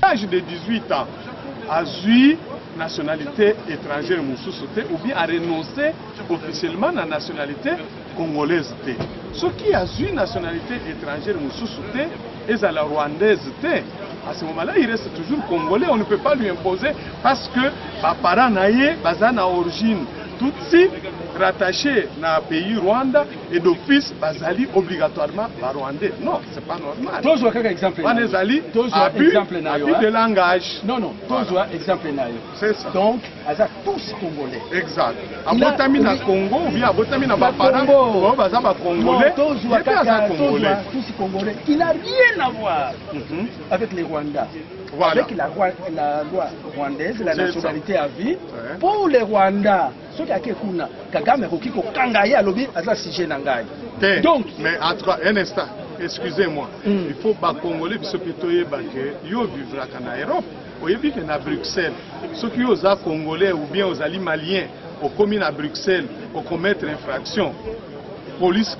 l'âge de 18 ans, a eu nationalité étrangère ou bien a renoncé officiellement à la nationalité congolaise. Ce qui a eu nationalité étrangère et à la rwandaise. À ce moment-là, il reste toujours congolais. On ne peut pas lui imposer parce que les parents sont d'origine tutsi, rattachés à pays Rwanda et d'office bazali obligatoirement rwandais. Non, c'est pas normal. Toujours quelques exemples. Abus de langage. Non, toujours exemple. C'est ça. Donc, ils sont tous congolais. Exact. Abotami na Congo ou bien abotami na parents, baza ba congolais. Toujours tous congolais. Il n'a rien à voir avec les Rwandais. Voilà. Avec la loi rwandaise, la nationalité à vie, pour les Rwandais, ceux qui ont Kagame Rokiko Kangaye à l'objet à la sujet Nangaye. Donc, mais en tout cas, un instant, excusez-moi, il faut que les Congolais puissent vivre en Europe. Vous voyez que à Bruxelles, ceux qui sont Congolais ou bien aux Ali Maliens, aux communes à Bruxelles, pour commettre infraction. Police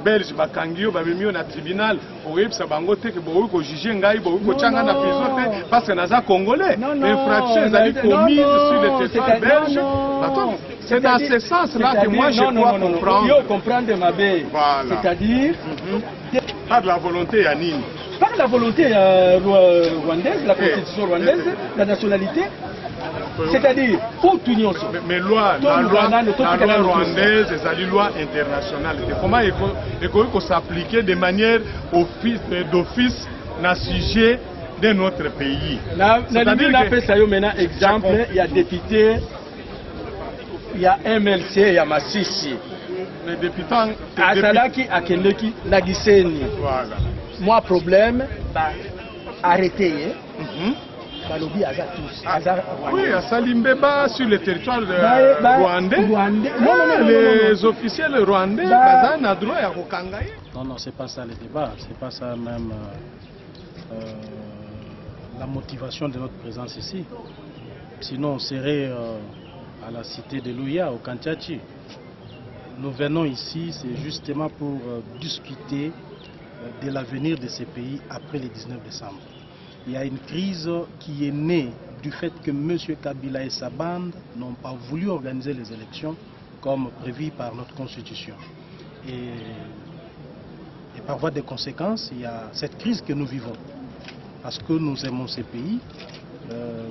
belge bakangio babimio na tribunal oyebisa bango te ke boyi ko juger ngai boyi ko changa na prison te parce que naza congolais infraction ezali commise sur le territoire belge. C'est dans ce sens là que moi je crois comprendre. Yo comprendre ma bé. C'est-à-dire par la volonté ya nini? Par la volonté rwandaise, la constitution rwandaise, la nationalité. C'est-à-dire, pour tout le monde. Mais la loi rwandaise, c'est la loi internationale. Comment il faut s'appliquer de manière d'office dans le sujet de notre pays? Maintenant, exemple, il y a député, il y a MLC, il y a Massissi. Les députés. Azalaki, Akendeki, Nagiseni. Voilà. Moi, problème, arrêtez. Oui, à Salimbeba, sur le territoire rwandais, les officiels rwandais ont droit à Rokangaye. Non, c'est pas ça le débat, c'est pas ça même la motivation de notre présence ici. Sinon, on serait à la cité de Louya, au Kantiachi. Nous venons ici, c'est justement pour discuter de l'avenir de ces pays après le 19 décembre. Il y a une crise qui est née du fait que M. Kabila et sa bande n'ont pas voulu organiser les élections comme prévu par notre constitution. Et par voie de conséquence, il y a cette crise que nous vivons. Parce que nous aimons ces pays,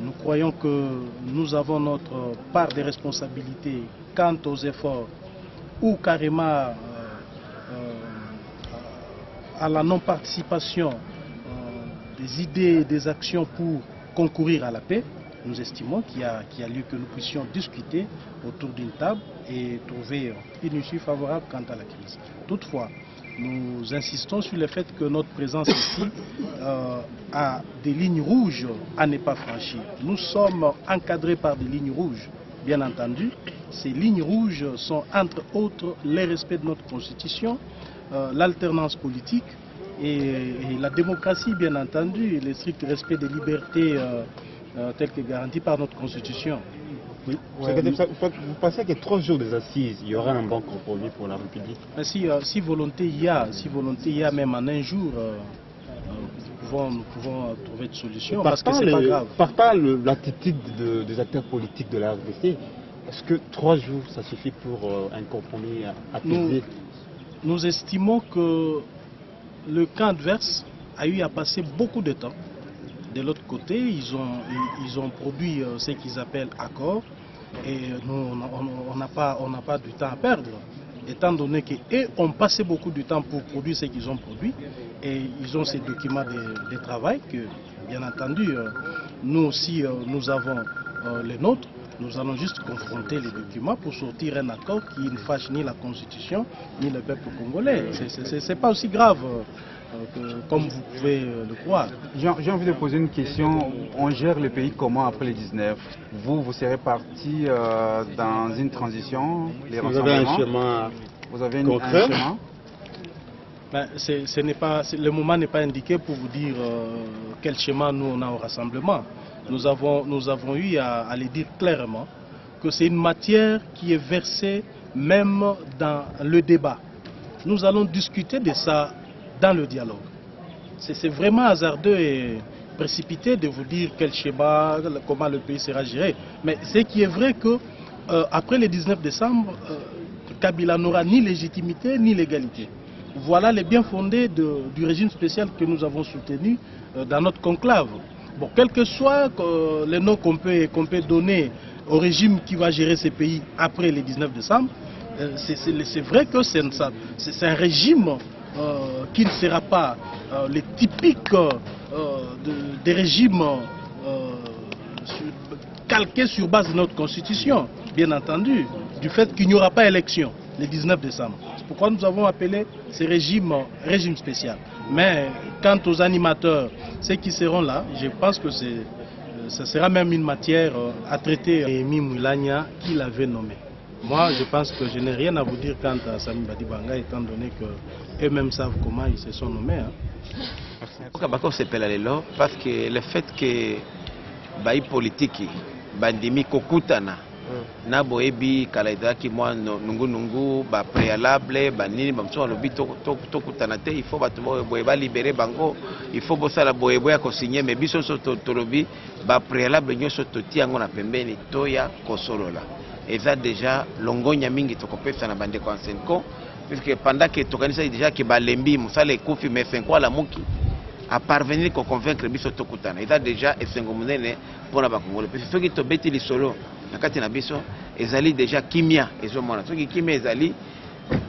nous croyons que nous avons notre part de responsabilité quant aux efforts ou carrément à la non-participation des idées, des actions pour concourir à la paix. Nous estimons qu'il y a lieu que nous puissions discuter autour d'une table et trouver une issue favorable quant à la crise. Toutefois, nous insistons sur le fait que notre présence ici a des lignes rouges à ne pas franchir. Nous sommes encadrés par des lignes rouges, bien entendu. Ces lignes rouges sont entre autres le respect de notre constitution, l'alternance politique, et la démocratie, bien entendu, et le strict respect des libertés telles que garanties par notre Constitution. Oui. Vous pensez que 3 jours des assises, il y aura un bon compromis pour la République? Mais si volonté il y a, même en un jour, nous pouvons trouver de solutions, parce que c'est pas grave. Partant l'attitude des acteurs politiques de la RDC, est-ce que 3 jours, ça suffit pour un compromis apaisé? Nous estimons que le camp adverse a eu à passer beaucoup de temps. De l'autre côté, ils ont produit ce qu'ils appellent accord, et nous, on n'a pas du temps à perdre, étant donné qu'eux ont passé beaucoup de temps pour produire ce qu'ils ont produit, et ils ont ces documents de travail que, bien entendu, nous aussi, nous avons les nôtres. Nous allons juste confronter les documents pour sortir un accord qui ne fâche ni la Constitution ni le peuple congolais. C'est pas aussi grave comme vous pouvez le croire. J'ai envie de poser une question. On gère le pays comment après le 19? Vous serez parti dans une transition, les rassemblements. Vous avez un chemin? Ben, le moment n'est pas indiqué pour vous dire quel chemin nous on a au rassemblement. Nous avons eu à le dire clairement que c'est une matière qui est versée même dans le débat. Nous allons discuter de ça dans le dialogue. c'est vraiment hasardeux et précipité de vous dire quel schéma, comment le pays sera géré. Mais ce qui est vrai que après le 19 décembre, Kabila n'aura ni légitimité ni légalité. Voilà les bien fondés du régime spécial que nous avons soutenu dans notre conclave. Bon, quel que soit le nom qu'on peut donner au régime qui va gérer ces pays après le 19 décembre, c'est vrai que c'est un régime qui ne sera pas le typique des régimes calqués sur base de notre constitution, bien entendu, du fait qu'il n'y aura pas élection le 19 décembre. C'est pourquoi nous avons appelé ce régime spécial. Mais quant aux animateurs, ceux qui seront là, je pense que ça sera même une matière à traiter. Emi Moulania qui l'avait nommé. Moi, je pense que je n'ai rien à vous dire quant à Sami Badibanga, étant donné qu'eux-mêmes savent comment ils se sont nommés. Parce que le fait que les politiques, bandimi kokutana, na boebi kalaida ki moi nungu ba préalable ba nini ba mso lobi to kutana te, il faut ba boeba libérer bango, il faut bosala boeba ko signer mais biso so to lobi ba préalable nyoso to tiango na pembeni toya kosolola. Et ça déjà longonya mingi to kopesa na bande ko Senko, puisque pendant que to kanisa déjà que ba lembi musale kufi mais Senko la muki à parvenir à convaincre biso to kutana. Et ça déjà Sengo munene pour na ba Congolais. Parce que ceux qui to beti li solo nakati na biso ezali déjà kimia ezomona soki kimia ezali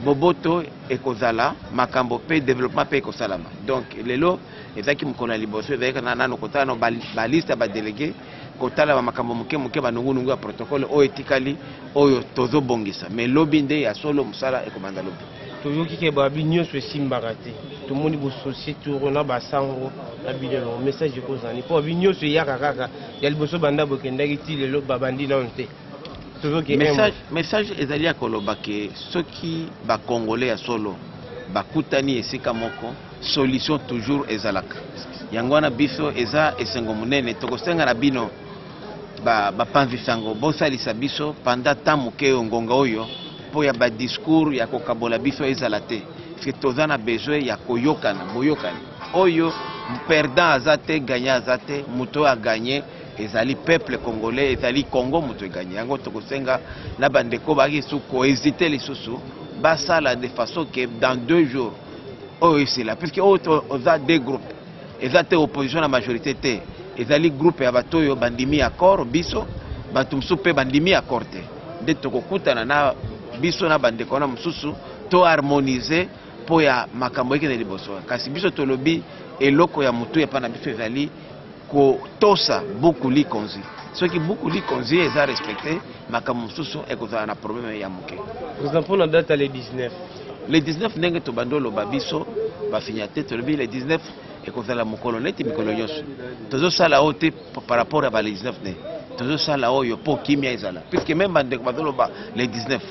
boboto ekozala makambo pe développement pe ekosalama. Donc lelo ezaki mukona liboso ezali na nano kotana ba liste ba délégué kotala ba makambo muke ba nungu ya protocole o etikali oyo tozo bongisa mais lobi nde ya solo musala ekomanda lobi toyoki ke ba binyo so simbaka te to moni bo société rona ba sango na bilelo message ko zani po binyo so yaka kaka ya liboso banda bokendaki ti lelo babandi na onte toyoki message ezali ya koloba ke soki ba congolais ya solo bakutani esika moko solution toujours ezalaka yango wana biso eza esengo munene tokosenga na bino ba panzisango bosalisa biso pendant temps moke ngonga oyo po ya ba discours ya kokabola biso ezala te parce que tozana besoin ya koyokana boyokani oyo perdant azate gagnant azate muto a gagné ezali peuple congolais ezali Congo muto gagné yango tokosenga na bandeko baki su ko hésiter lisusu basala de façon que dans 2 jours oyo c'est là puisque oza deux groupes ezate opposition la majorité te ezali groupe ya batoyo bandimi accord biso batumsu pe bandimi accord te de tokokutana na biso na bandeko na mususu to harmoniser po ya makambo ekene liboso kasi biso tolobi eloko ya mutu epa na biso ezali ko tosa beaucoup likonzi soki beaucoup likonzi eza respecté makambo mususu ekozala na problème ya muke. Président pour la date le 19 le 19 ndenge to bandolo babiso ba signaté tolobi le 19 ekozala mokolo neti mikolo nyonso tozosala oyo te par rapport à ba le 19 ne tozosala oyo po kimia ezala puisque même bandeko bazoloba le 19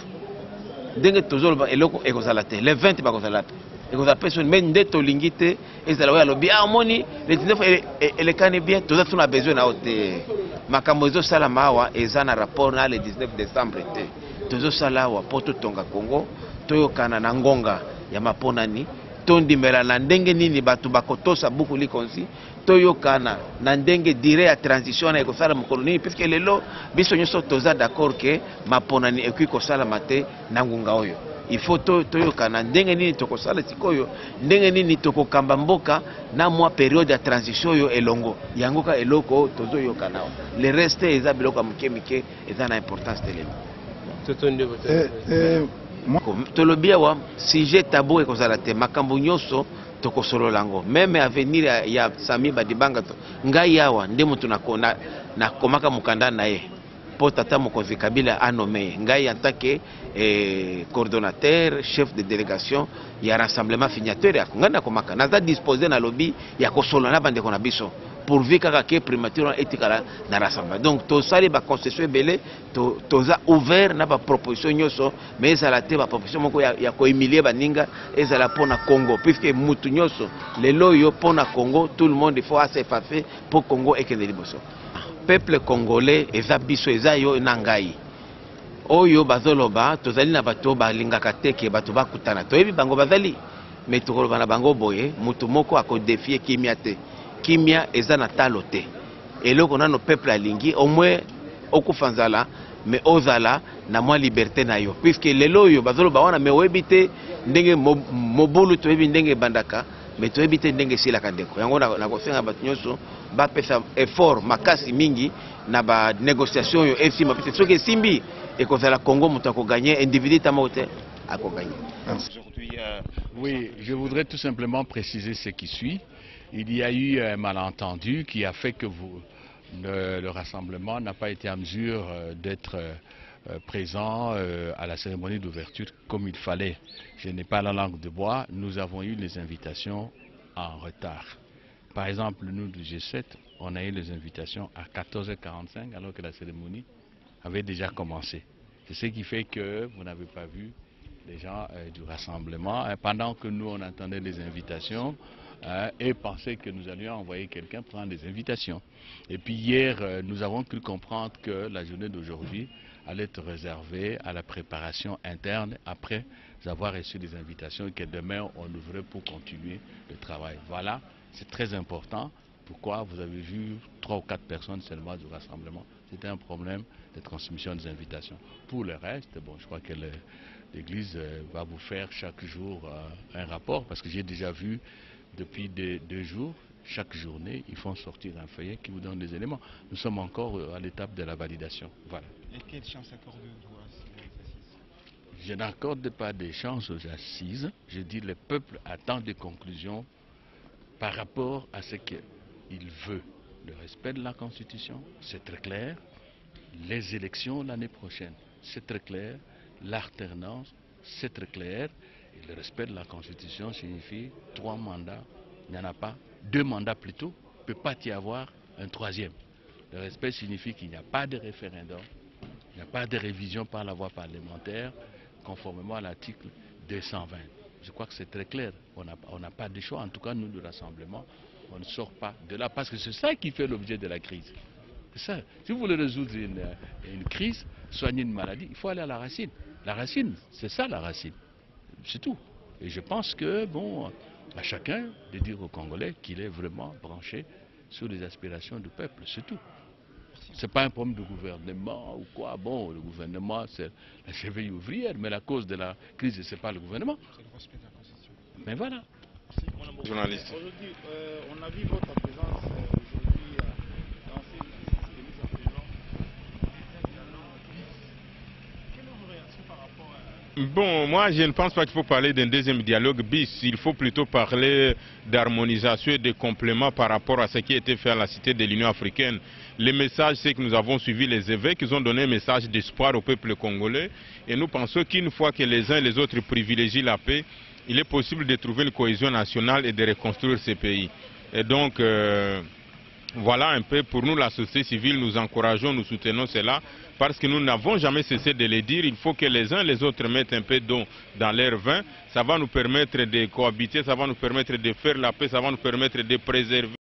ndenge tozoloba eloko ekozala te le 20 bakozala te ekozala personne mais nde tolingi te ezala oyo alobi amoni le 19 elekani bien toza tuna besoin na oyo te makambo ezosalama awa eza na rapport na le 19 décembre te tozosala awa po totonga Congo toyokana na ngonga ya maponani tondimela na ndenge nini bato bakotosa buku likonzi toyokana na ndenge dire ya transition na ekosala mokolo nini puisque lelo biso nyonso toza d'accord ke maponani ekoki kosalama te na ngunga oyo il faut toyokana ndenge nini tokosala sikoyo ndenge nini tokokamba mboka na mwa période ya transition oyo elongo yango ka eloko tozoyokana le reste eza biloko ya mike eza na importance telema tolobi awa sujet tabou ekozala te makambo nyonso tokosolola ngo même avenir ya Sami Badibanga ngai awa nde mutu nakomaka mukanda na ye po tata mokonzi Kabila anome ngai en tant que coordonnateur chef de délégation ya rassemblement signateur ya ngai nakomaka naza disposé na lobby ya kosolola na bandeko na biso pourvu kaka ke primature etikala na rassemblement donc tosali ba concession ebele toza ouvert na ba proposition nyonso mais ezala te ba proposition moko ya kohumilie baninga ezala pona Congo puisque mutu nyonso lelo yo pona Congo tout le monde il faut s'effacer pour Congo ekende liboso peuple congolais eza biso eza yo na ngai oyo bazoloba tozali na bato balingaka teke bato bakutana toyebi bango bazali mais tokoloba na bango boye mutu moko akodefie kimia te. Kimia eza na talo te. Eloko nano peuple alingi au moins okufa nzala mais ozala na mwa liberté na yo puisque lelo yo bazoloba wana mais oyebite ndenge mobulu toyebi ndenge bandaka mais toyebite ndenge silaka ndeko yango na kosenga bato nyonso bapesa effort makasi mingi na ba négociation yo esima parce que soki esimbi ekozala Congo moto akogagner individu tamo te akogagner. Oui, je voudrais tout simplement préciser ce qui suit. Il y a eu un malentendu qui a fait que le rassemblement n'a pas été en mesure d'être présent à la cérémonie d'ouverture comme il fallait. Je n'ai pas la langue de bois, nous avons eu les invitations en retard. Par exemple, nous du G7, on a eu les invitations à 14h45 alors que la cérémonie avait déjà commencé. C'est ce qui fait que vous n'avez pas vu les gens du rassemblement pendant que nous on attendait les invitations. Et penser que nous allions envoyer quelqu'un prendre des invitations. Et puis hier, nous avons cru comprendre que la journée d'aujourd'hui allait être réservée à la préparation interne après avoir reçu des invitations et que demain on ouvrait pour continuer le travail. Voilà, c'est très important. Pourquoi vous avez vu 3 ou 4 personnes seulement du rassemblement? C'était un problème de transmission des invitations. Pour le reste, bon, je crois que l'Église va vous faire chaque jour un rapport parce que j'ai déjà vu depuis 2 jours, chaque journée, ils font sortir un feuillet qui vous donne des éléments. Nous sommes encore à l'étape de la validation. Voilà. Et quelle chance accordez-vous aux assises? Je n'accorde pas de chance aux assises. Je dis que le peuple attend des conclusions par rapport à ce qu'il veut. Le respect de la Constitution, c'est très clair. Les élections l'année prochaine, c'est très clair. L'alternance, c'est très clair. Et le respect de la Constitution signifie 3 mandats, il n'y en a pas, 2 mandats plutôt, il ne peut pas y avoir un 3e. Le respect signifie qu'il n'y a pas de référendum, il n'y a pas de révision par la voie parlementaire, conformément à l'article 220. Je crois que c'est très clair, on n'a pas de choix, en tout cas nous, le rassemblement, on ne sort pas de là, parce que c'est ça qui fait l'objet de la crise. C'est ça. Si vous voulez résoudre une crise, soigner une maladie, il faut aller à la racine. La racine, c'est ça la racine. C'est tout. Et je pense que, bon, à chacun de dire aux Congolais qu'il est vraiment branché sur les aspirations du peuple, c'est tout. Ce n'est pas un problème de gouvernement ou quoi. Bon, le gouvernement, c'est la cheville ouvrière, mais la cause de la crise, ce n'est pas le gouvernement. C'est le respect de la Constitution. Mais voilà. Journaliste. Aujourd'hui, on a vu votre présence aujourd'hui dans ces mises en prison. Quelle est votre réaction par rapport à... Bon, moi je ne pense pas qu'il faut parler d'un deuxième dialogue bis. Il faut plutôt parler d'harmonisation et de complément par rapport à ce qui a été fait à la Cité de l'Union africaine. Le message, c'est que nous avons suivi les évêques, ils ont donné un message d'espoir au peuple congolais. Et nous pensons qu'une fois que les uns et les autres privilégient la paix, il est possible de trouver une cohésion nationale et de reconstruire ces pays. Et donc, voilà un peu, pour nous, la société civile, nous encourageons, nous soutenons cela, parce que nous n'avons jamais cessé de le dire. Il faut que les uns et les autres mettent un peu d'eau dans leur vin. Ça va nous permettre de cohabiter, ça va nous permettre de faire la paix, ça va nous permettre de préserver